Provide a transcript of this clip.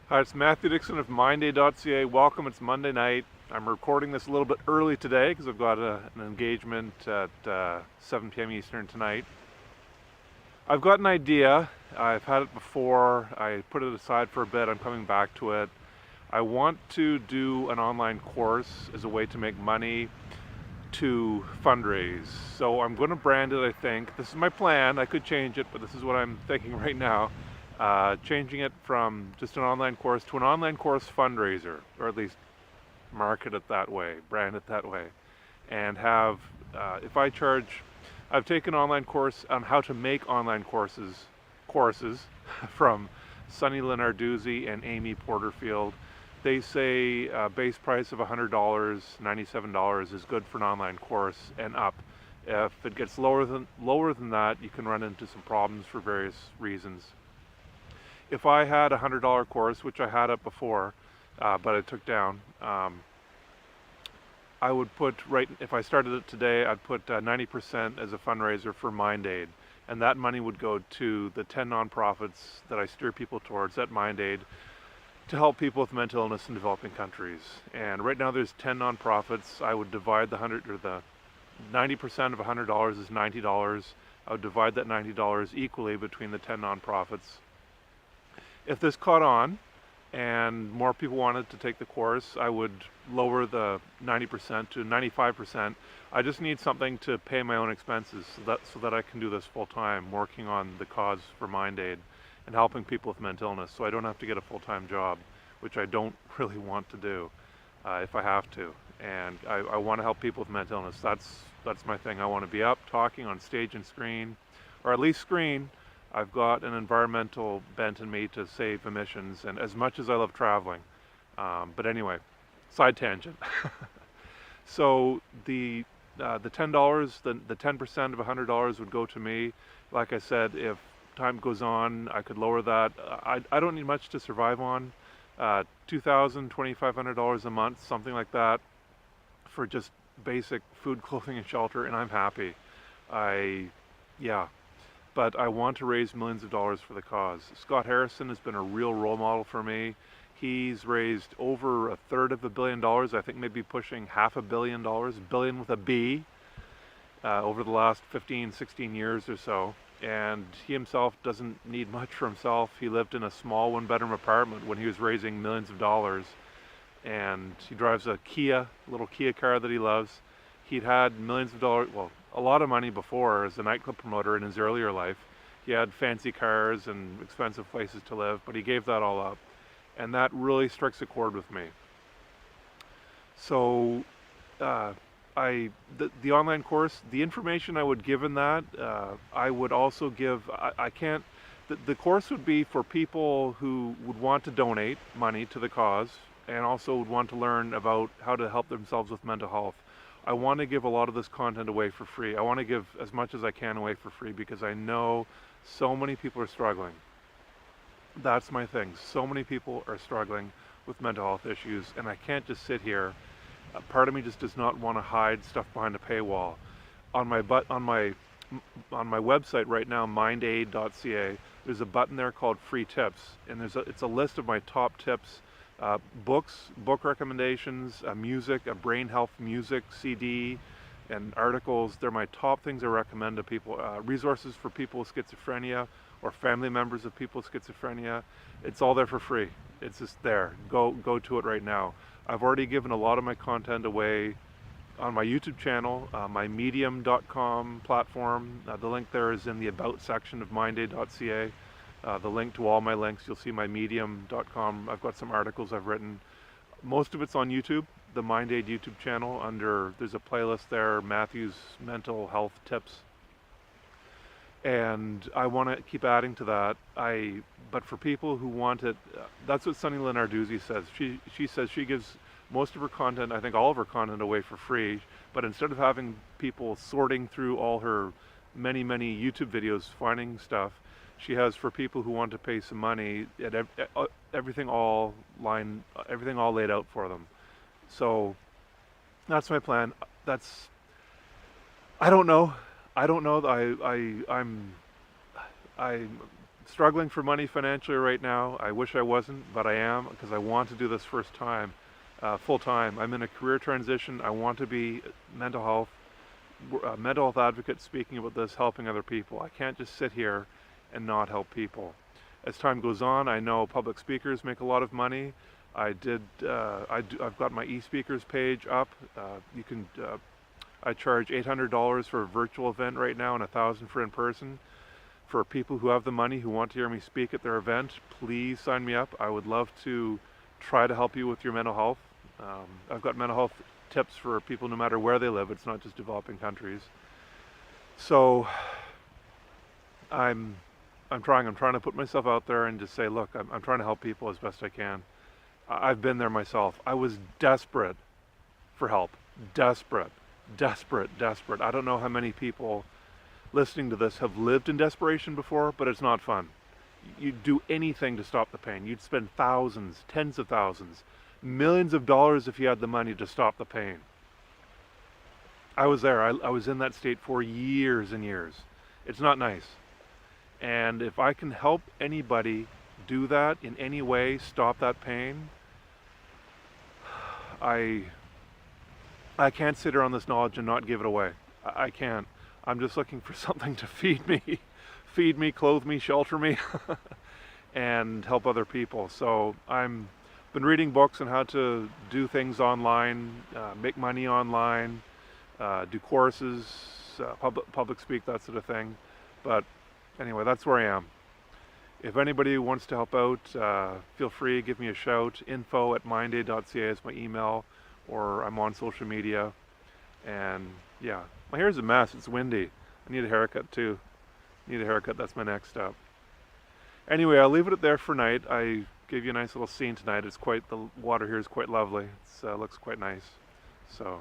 Hi, it's Matthew Dickson of MindAid.ca. Welcome. It's Monday night. I'm recording this a little bit early today because I've got an engagement at 7 p.m. Eastern tonight. I've got an idea. I've had it before. I put it aside for a bit. I'm coming back to it. I want to do an online course as a way to make money to fundraise. So I'm going to brand it, I think. This is my plan. I could change it, but this is what I'm thinking right now. Changing it from just an online course to an online course fundraiser, or at least market it that way, brand it that way, and have, if I charge, I've taken an online course on how to make online courses from Sunny Lenarduzzi and Amy Porterfield. They say base price of $100, $97 is good for an online course and up. If it gets lower than that, you can run into some problems for various reasons. If I had a $100 course, which I had up before, but I took down, I would put if I started it today, I'd put 90% as a fundraiser for MindAid, and that money would go to the 10 nonprofits that I steer people towards at MindAid to help people with mental illness in developing countries. And right now there's 10 nonprofits. I would divide the 90% of $100 is $90. I would divide that $90 equally between the 10 nonprofits. If this caught on and more people wanted to take the course, I would lower the 90% to 95%. I just need something to pay my own expenses so that I can do this full time, working on the cause for MindAid and helping people with mental illness, so I don't have to get a full-time job, which I don't really want to do if I have to. And I want to help people with mental illness. That's my thing. I want to be up talking on stage and screen, or at least screen. I've got an environmental bent in me to save emissions, and as much as I love traveling. But anyway, side tangent. So the $10, the 10% of $100 would go to me. Like I said, if time goes on, I could lower that. I don't need much to survive on. $2,000, $2,500 a month, something like that, for just basic food, clothing, and shelter, and I'm happy. Yeah. But I want to raise millions of dollars for the cause. Scott Harrison has been a real role model for me. He's raised over $1/3 billion, I think maybe pushing $500 million, billion with a B, over the last 15, 16 years or so. And he himself doesn't need much for himself. He lived in a small one-bedroom apartment when he was raising millions of dollars. And he drives a little Kia car that he loves. He'd had millions of dollars, well, a lot of money before as a nightclub promoter in his earlier life. He had fancy cars and expensive places to live, but he gave that all up. And that really strikes a chord with me. So the online course, the information I would give in that, I would also give, I can't, the course would be for people who would want to donate money to the cause and also would want to learn about how to help themselves with mental health. I want to give a lot of this content away for free. I want to give as much as I can away for free because I know so many people are struggling. That's my thing. So many people are struggling with mental health issues, and I can't just sit here. Part of me just does not want to hide stuff behind a paywall. On my website right now, mindaid.ca, there's a button there called Free Tips, and it's a list of my top tips. Book recommendations, music, a brain health music CD, and articles. They're my top things I recommend to people. Resources for people with schizophrenia or family members of people with schizophrenia. It's all there for free. It's just there. Go to it right now. I've already given a lot of my content away on my YouTube channel, my medium.com platform. The link there is in the About section of mindaid.ca. The link to all my links, you'll see my medium.com. I've got some articles I've written. Most of it's on YouTube, the MindAid YouTube channel. There's a playlist there, Matthew's Mental Health Tips. And I want to keep adding to that. But for people who want it, that's what Sunny Lenarduzzi says. She says she gives most of her content, I think all of her content, away for free. But instead of having people sorting through all her many YouTube videos finding stuff, she has for people who want to pay some money, everything all laid out for them. So that's my plan. I don't know. I'm struggling for money financially right now. I wish I wasn't, but I am, because I want to do this full time. I'm in a career transition. I want to be a mental health advocate speaking about this, helping other people. I can't just sit here and not help people. As time goes on, I know public speakers make a lot of money. I've got my e-speakers page up. I charge $800 for a virtual event right now and $1,000 for in-person. For people who have the money, who want to hear me speak at their event, please sign me up. I would love to try to help you with your mental health. I've got mental health tips for people no matter where they live. It's not just developing countries. So I'm trying to put myself out there and just say, look, I'm trying to help people as best I can. I've been there myself. I was desperate for help. Desperate. I don't know how many people listening to this have lived in desperation before, but it's not fun. You'd do anything to stop the pain. You'd spend thousands, tens of thousands, millions of dollars if you had the money to stop the pain. I was there. I was in that state for years and years. It's not nice. And if I can help anybody do that in any way, stop that pain, I can't sit here on this knowledge and not give it away. I can't. I'm just looking for something to feed me, clothe me, shelter me, and help other people. So I've been reading books on how to do things online, make money online, do courses, public speak, that sort of thing. But anyway, that's where I am. If anybody wants to help out, feel free, give me a shout. info@mindaid.ca is my email, or I'm on social media. And yeah, my hair's a mess. It's windy. I need a haircut too. That's my next step. Anyway, I'll leave it there for night. I gave you a nice little scene tonight. The water here is quite lovely. It looks quite nice. So